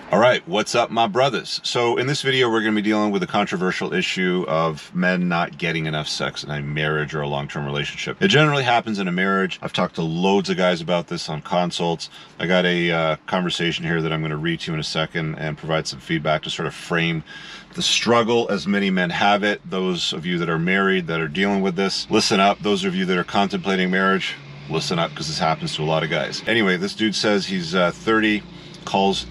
All right, what's up, my brothers? So in this video, we're going to be dealing with the controversial issue of men not getting enough sex in a marriage or a long-term relationship. It generally happens in a marriage. I've talked to loads of guys about this on consults. I got a conversation here that I'm going to read to you in a second and provide some feedback to sort of frame the struggle as many men have it. Those of you that are married that are dealing with this, listen up. Those of you that are contemplating marriage, listen up, because this happens to a lot of guys. Anyway, this dude says he's 30, calls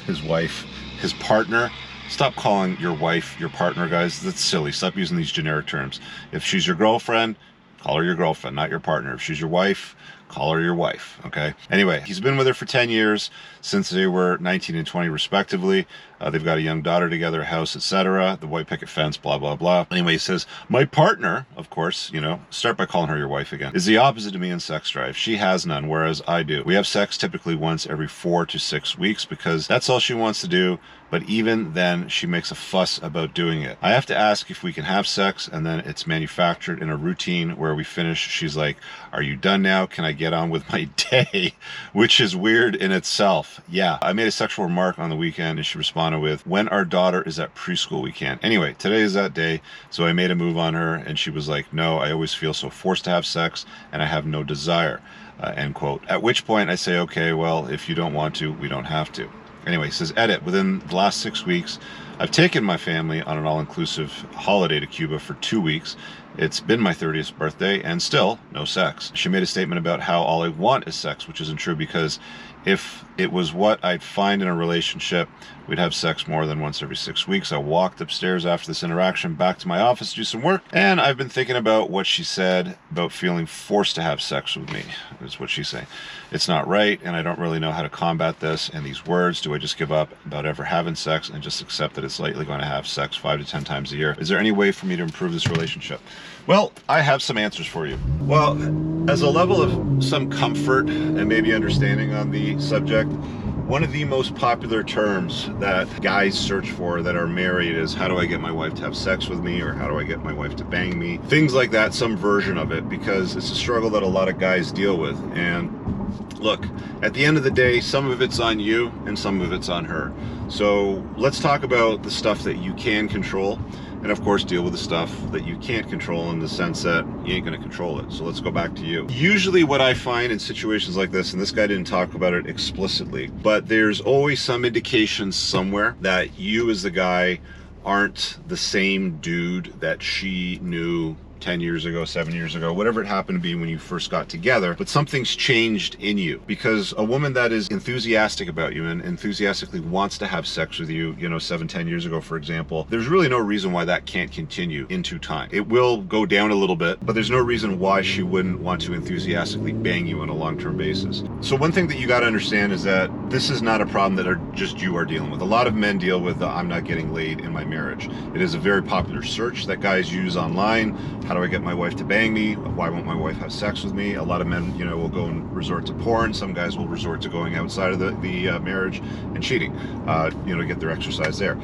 his wife his partner. Stop calling your wife your partner, guys. That's silly. Stop using these generic terms. If she's your girlfriend, call her your girlfriend, not your partner. If she's your wife, call her your wife, okay? Anyway, he's been with her for 10 years, since they were 19 and 20 respectively. They've got a young daughter together, a house, etc. The white picket fence, blah, blah, blah. Anyway, he says, my partner, of course, you know, start by calling her your wife again, is the opposite to me in sex drive. She has none, whereas I do. We have sex typically once every 4 to 6 weeks because that's all she wants to do. But even then, she makes a fuss about doing it. I have to ask if we can have sex, and then it's manufactured in a routine where we finish. She's like, are you done now? Can I get on with my day? Which is weird in itself. Yeah, I made a sexual remark on the weekend, and she responded with, when our daughter is at preschool, we can. Anyway, today is that day, so I made a move on her, and she was like, no, I always feel so forced to have sex, and I have no desire, end quote. At which point I say, okay, well, if you don't want to, we don't have to. Anyway, he says, edit, within the last 6 weeks, I've taken my family on an all-inclusive holiday to Cuba for 2 weeks. It's been my 30th birthday, and still, no sex. She made a statement about how all I want is sex, which isn't true, because if it was what I'd find in a relationship, we'd have sex more than once every 6 weeks. I walked upstairs after this interaction back to my office to do some work, and I've been thinking about what she said about feeling forced to have sex with me, is what she's saying. It's not right, and I don't really know how to combat this and these words. Do I just give up about ever having sex and just accept that it's likely going to have sex 5 to 10 times a year? Is there any way for me to improve this relationship? Well, I have some answers for you. Well, as a level of some comfort and maybe understanding on the subject, one of the most popular terms that guys search for that are married is, how do I get my wife to have sex with me, or how do I get my wife to bang me? Things like that, some version of it, because it's a struggle that a lot of guys deal with. And look, at the end of the day, some of it's on you and some of it's on her. So let's talk about the stuff that you can control, and of course deal with the stuff that you can't control, in the sense that you ain't gonna control it. So let's go back to you. Usually what I find in situations like this, and this guy didn't talk about it explicitly, but there's always some indication somewhere that you as the guy aren't the same dude that she knew 10 years ago, 7 years ago, whatever it happened to be when you first got together, but something's changed in you. Because a woman that is enthusiastic about you and enthusiastically wants to have sex with you, you know, 7, 10 years ago, for example, there's really no reason why that can't continue into time. It will go down a little bit, but there's no reason why she wouldn't want to enthusiastically bang you on a long-term basis. So one thing that you got to understand is that this is not a problem that just you are dealing with. A lot of men deal with the, I'm not getting laid in my marriage. It is a very popular search that guys use online. How do I get my wife to bang me? Why won't my wife have sex with me? A lot of men, you know, will go and resort to porn. Some guys will resort to going outside of the marriage and cheating, you know, to get their exercise there.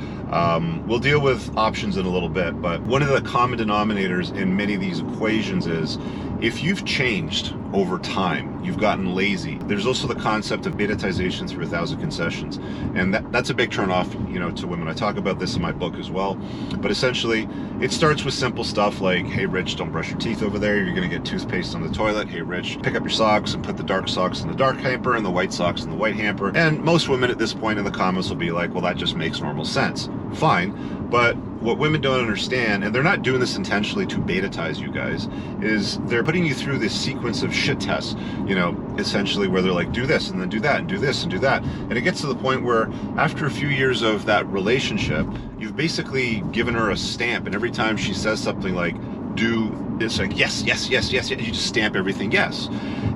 We'll deal with options in a little bit, but one of the common denominators in many of these equations is, if you've changed over time, you've gotten lazy. There's also the concept of beta-tization through 1,000 concessions. And that's a big turn off, you know, to women. I talk about this in my book as well. But essentially, it starts with simple stuff like, hey, Rich, don't brush your teeth over there. You're going to get toothpaste on the toilet. Hey, Rich, pick up your socks and put the dark socks in the dark hamper and the white socks in the white hamper. And most women at this point in the comments will be like, well, that just makes normal sense. Fine. But what women don't understand, and they're not doing this intentionally to beta-tize you guys, is they're putting you through this sequence of shit tests, you know, essentially, where they're like, do this and then do that and do this and do that. And it gets to the point where after a few years of that relationship, you've basically given her a stamp, and every time she says something like, do this, like, yes, yes, yes, yes, yes, you just stamp everything yes.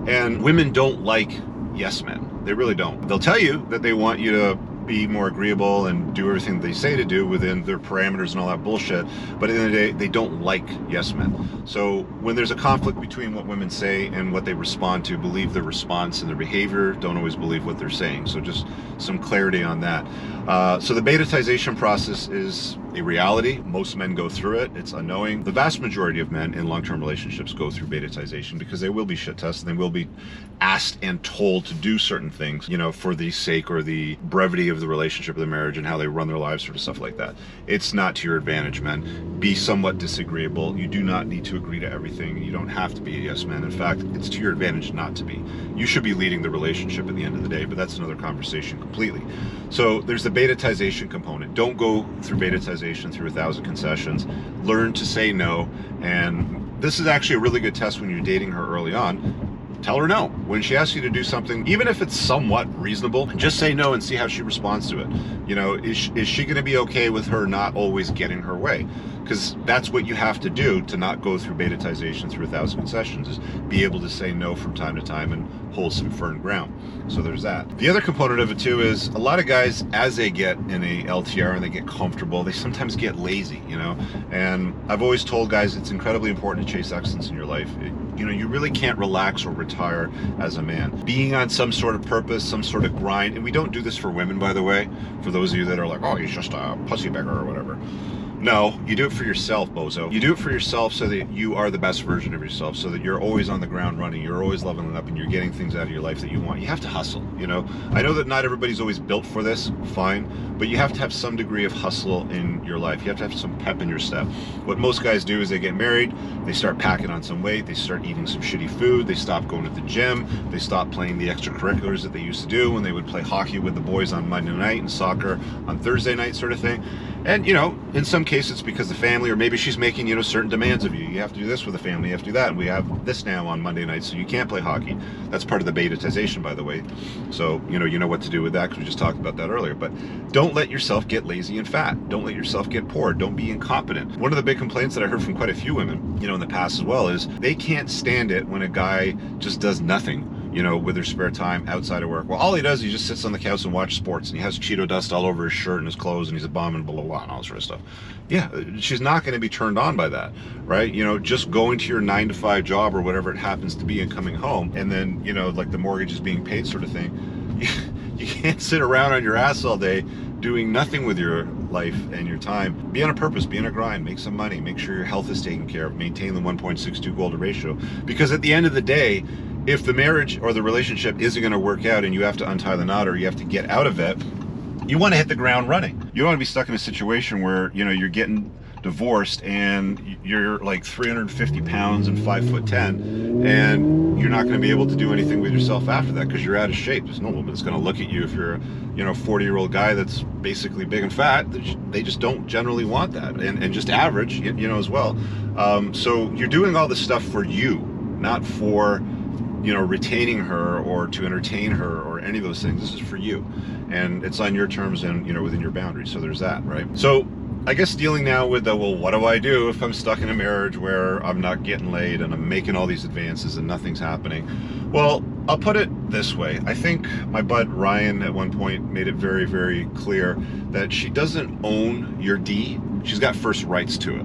And women don't like yes men. They really don't. They'll tell you that they want you to be more agreeable and do everything they say to do within their parameters and all that bullshit, but at the end of the day, they don't like yes men. So when there's a conflict between what women say and what they respond to, believe their response and their behavior, don't always believe what they're saying. So just some clarity on that. So the beta-tization process is a reality. Most men go through it. It's unknowing. The vast majority of men in long-term relationships go through betatization because they will be shit tested. They will be asked and told to do certain things, you know, for the sake or the brevity of the relationship or the marriage and how they run their lives, sort of stuff like that. It's not to your advantage, men. Be somewhat disagreeable. You do not need to agree to everything. You don't have to be a yes man. In fact, it's to your advantage not to be. You should be leading the relationship at the end of the day, but that's another conversation completely. So there's the betatization component. Don't go through betatization through 1,000 concessions. Learn to say no. And this is actually a really good test when you're dating her early on. Tell her no. When she asks you to do something, even if it's somewhat reasonable, just say no and see how she responds to it. You know, is she going to be okay with her not always getting her way? Because that's what you have to do to not go through betatization through 1,000 concessions, is be able to say no from time to time and hold some firm ground. So there's that. The other component of it too is a lot of guys, as they get in a LTR and they get comfortable, they sometimes get lazy, you know? And I've always told guys it's incredibly important to chase excellence in your life. You know, you really can't relax or retire as a man. Being on some sort of purpose, some sort of grind, and we don't do this for women, by the way, for those of you that are like, oh, he's just a pussy beggar or whatever. No, you do it for yourself, bozo. You do it for yourself so that you are the best version of yourself, so that you're always on the ground running, you're always leveling up, and you're getting things out of your life that you want. You have to hustle, you know? I know that not everybody's always built for this, fine, but you have to have some degree of hustle in your life. You have to have some pep in your step. What most guys do is they get married, they start packing on some weight, they start eating some shitty food, they stop going to the gym, they stop playing the extracurriculars that they used to do when they would play hockey with the boys on Monday night and soccer on Thursday night, sort of thing. And, you know, in some cases it's because the family, or maybe she's making, you know, certain demands of you. You have to do this with the family, you have to do that. And we have this now on Monday night, so you can't play hockey. That's part of the betatization, by the way. So, you know what to do with that, because we just talked about that earlier. But don't let yourself get lazy and fat. Don't let yourself get poor. Don't be incompetent. One of the big complaints that I heard from quite a few women, you know, in the past as well, is they can't stand it when a guy just does nothing, you know, with their spare time outside of work. Well, all he does is he just sits on the couch and watches sports, and he has Cheeto dust all over his shirt and his clothes, and he's a bum and blah, blah, blah, and all this sort of stuff. Yeah, she's not going to be turned on by that, right? You know, just going to your 9-to-5 job or whatever it happens to be and coming home, and then, you know, like the mortgage is being paid sort of thing. You can't sit around on your ass all day doing nothing with your life and your time. Be on a purpose, be on a grind, make some money, make sure your health is taken care of, maintain the 1.62 goal to ratio. Because at the end of the day, if the marriage or the relationship isn't going to work out and you have to untie the knot or you have to get out of it, you want to hit the ground running. You don't want to be stuck in a situation where, you know, you're getting divorced and you're like 350 pounds and 5'10", and you're not going to be able to do anything with yourself after that because you're out of shape. There's no woman that's going to look at you if you're a, you know, 40-year-old guy that's basically big and fat. They just don't generally want that, and just average, you know, as well. So you're doing all this stuff for you, not for, you know, retaining her or to entertain her or any of those things. This is for you, and it's on your terms and, you know, within your boundaries. So there's that, right? So I guess dealing now with the, well, what do I do if I'm stuck in a marriage where I'm not getting laid and I'm making all these advances and nothing's happening? Well, I'll put it this way. I think my bud Ryan at one point made it very, very clear that she doesn't own your D. She's got first rights to it.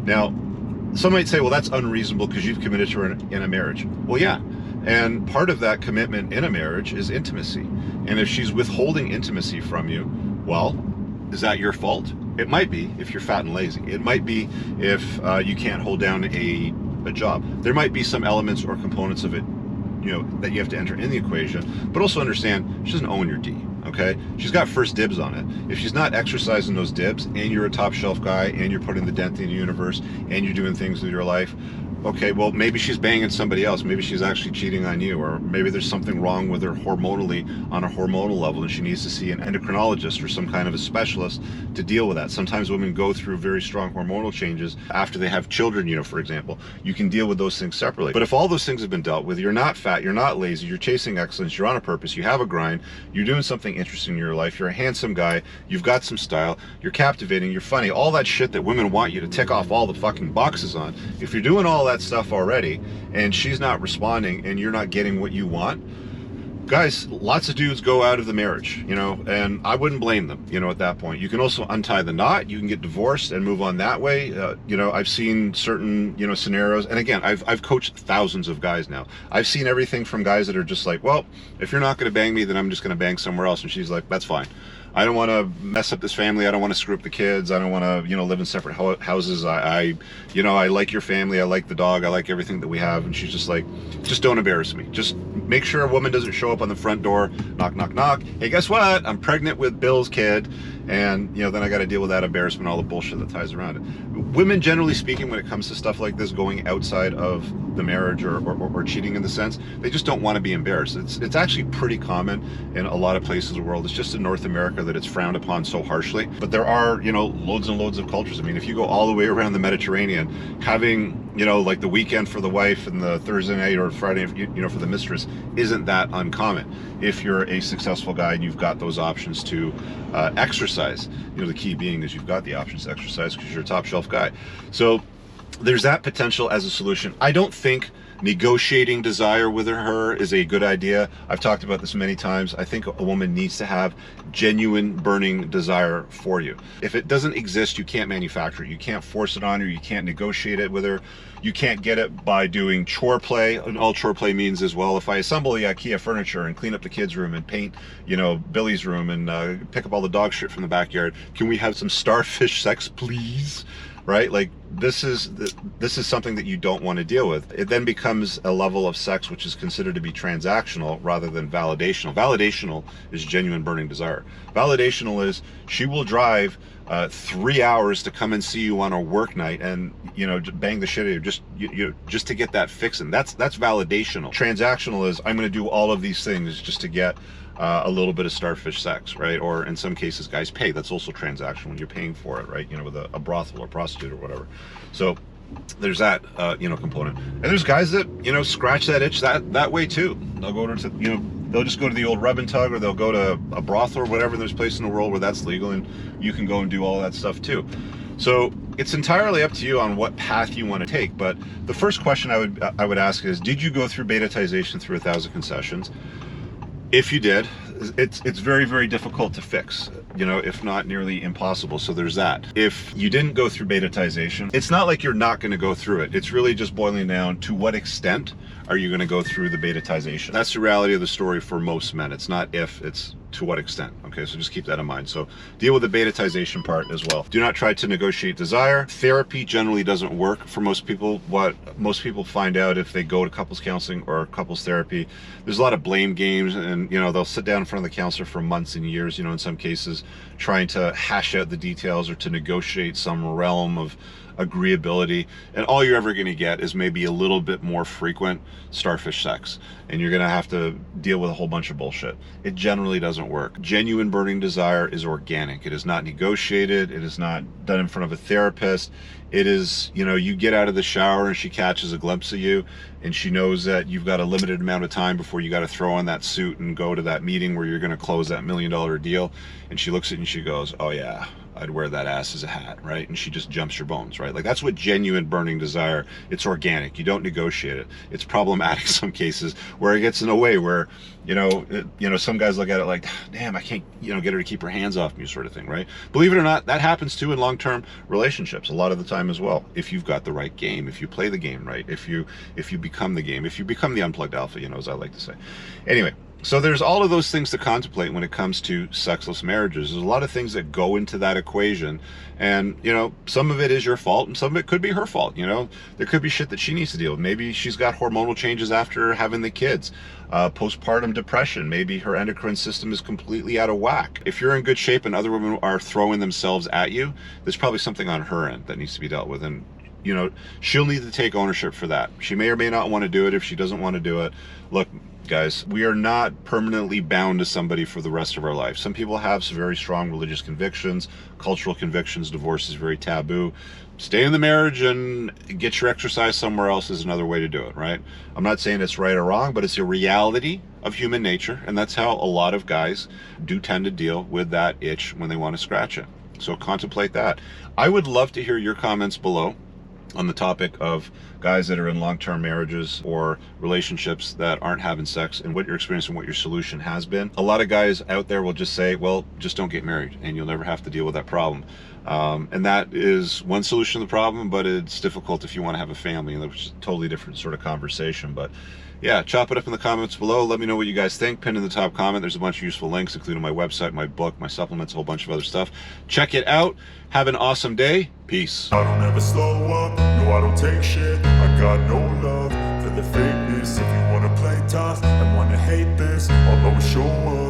Now, some might say, well, that's unreasonable because you've committed to her in a marriage. Well, yeah. And part of that commitment in a marriage is intimacy. And if she's withholding intimacy from you, well, is that your fault? It might be if you're fat and lazy. It might be if you can't hold down a job. There might be some elements or components of it, you know, that you have to enter in the equation. But also understand, she doesn't own your D, okay? She's got first dibs on it. If she's not exercising those dibs, and you're a top shelf guy, and you're putting the dent in the universe, and you're doing things with your life, okay, well, maybe she's banging somebody else. Maybe she's actually cheating on you, or maybe there's something wrong with her hormonally on a hormonal level and she needs to see an endocrinologist or some kind of a specialist to deal with that. Sometimes women go through very strong hormonal changes after they have children, you know, for example. You can deal with those things separately. But if all those things have been dealt with, you're not fat, you're not lazy, you're chasing excellence, you're on a purpose, you have a grind, you're doing something interesting in your life, you're a handsome guy, you've got some style, you're captivating, you're funny, all that shit that women want you to tick off all the fucking boxes on. If you're doing all that stuff already and she's not responding and you're not getting what you want, guys, lots of dudes go out of the marriage, you know, and I wouldn't blame them, you know, at that point. You can also untie the knot, you can get divorced and move on that way. You know, I've seen certain, you know, scenarios, and again, I've coached thousands of guys now. I've seen everything from guys that are just like, well, if you're not going to bang me, then I'm just going to bang somewhere else, and she's like, that's fine. I don't want to mess up this family. I don't want to screw up the kids. I don't want to, you know, live in separate houses. You know, I like your family. I like the dog. I like everything that we have. And she's just like, just don't embarrass me. Just make sure a woman doesn't show up on the front door, knock, knock, knock. Hey, guess what? I'm pregnant with Bill's kid. And, you know, then I got to deal with that embarrassment, all the bullshit that ties around it. Women, generally speaking, when it comes to stuff like this, going outside of the marriage or cheating in the sense, they just don't want to be embarrassed. It's actually pretty common in a lot of places in the world. It's just in North America that it's frowned upon so harshly. But there are, you know, loads and loads of cultures. I mean, if you go all the way around the Mediterranean, having, you know, like the weekend for the wife and the Thursday night or Friday, you know, for the mistress, isn't that uncommon. If you're a successful guy and you've got those options to exercise, you know, the key being is you've got the options to exercise because you're a top shelf guy. So there's that potential as a solution. I don't think negotiating desire with her is a good idea. I've talked about this many times. I think a woman needs to have genuine burning desire for you. If it doesn't exist, you can't manufacture it. You can't force it on her. You can't negotiate it with her. You can't get it by doing chore play. And all chore play means is, well, if I assemble the IKEA furniture and clean up the kids' room and paint, you know, Billy's room and pick up all the dog shit from the backyard, can we have some starfish sex, please? Right? Like, this is something that you don't want to deal with. It then becomes a level of sex which is considered to be transactional rather than validational. Validational is genuine burning desire. Validational is she will drive 3 hours to come and see you on a work night and, you know, bang the shit out of you just to get that fixing. That's validational. Transactional is I'm going to do all of these things just to get a little bit of starfish sex, right? Or in some cases, guys pay. That's also transactional when you're paying for it, right? You know, with a brothel or prostitute or whatever. So there's that, you know, component. And there's guys that, you know, scratch that itch that way too. They'll go to, you know, they'll just go to the old rub and tug, or they'll go to a brothel or whatever. There's a place in the world where that's legal and you can go and do all that stuff too. So it's entirely up to you on what path you want to take. But the first question I would ask is, did you go through betatization through 1,000 concessions? If you did, it's very, very difficult to fix, you know, if not nearly impossible. So there's that. If you didn't go through betatization, it's not like you're not going to go through it. It's really just boiling down to what extent are you going to go through the betatization. That's the reality of the story for most men. It's not if, it's to what extent. Okay, so just keep that in mind. So deal with the betatization part as well. Do not try to negotiate desire. Therapy generally doesn't work for most people. What most people find out if they go to couples counseling or couples therapy, there's a lot of blame games, and, you know, they'll sit down in front of the counselor for months and years, you know, in some cases trying to hash out the details or to negotiate some realm of agreeability, and all you're ever going to get is maybe a little bit more frequent starfish sex, and you're going to have to deal with a whole bunch of bullshit. It generally doesn't work. Genuine burning desire is organic. It is not negotiated. It is not done in front of a therapist. It is, you know, you get out of the shower and she catches a glimpse of you and she knows that you've got a limited amount of time before you got to throw on that suit and go to that meeting where you're going to close that $1 million deal, and she looks at you and she goes, oh yeah, I'd wear that ass as a hat, right? And she just jumps your bones, right? Like, that's what genuine burning desire. It's organic. You don't negotiate it. It's problematic in some cases where it gets in a way where, you know, some guys look at it like, damn, I can't, you know, get her to keep her hands off me, sort of thing, right? Believe it or not, that happens too in long-term relationships a lot of the time as well. If you've got the right game, if you play the game right, if you become the game, if you become the unplugged alpha, you know, as I like to say. Anyway, so there's all of those things to contemplate when it comes to sexless marriages. There's a lot of things that go into that equation, and, you know, some of it is your fault and some of it could be her fault. You know, there could be shit that she needs to deal with. Maybe she's got hormonal changes after having the kids, postpartum depression. Maybe her endocrine system is completely out of whack. If you're in good shape and other women are throwing themselves at you, there's probably something on her end that needs to be dealt with, and, you know, she'll need to take ownership for that. She may or may not want to do it. If she doesn't want to do it, look, guys, we are not permanently bound to somebody for the rest of our life. Some people have some very strong religious convictions, cultural convictions. Divorce is very taboo. Stay in the marriage and get your exercise somewhere else is another way to do it, right? I'm not saying it's right or wrong, but it's a reality of human nature, and that's how a lot of guys do tend to deal with that itch when they want to scratch it. So contemplate that. I would love to hear your comments below on the topic of guys that are in long-term marriages or relationships that aren't having sex, and what your experience and what your solution has been. A lot of guys out there will just say, well, just don't get married and you'll never have to deal with that problem. And that is one solution to the problem, but it's difficult if you want to have a family, which is a totally different sort of conversation. But, yeah, chop it up in the comments below. Let me know what you guys think. Pin in the top comment. There's a bunch of useful links, including my website, my book, my supplements, a whole bunch of other stuff. Check it out. Have an awesome day. Peace. I don't ever slow up, no I don't take shit. I got no love for the fakeness. If you wanna play tough and wanna hate this, I'll always show up.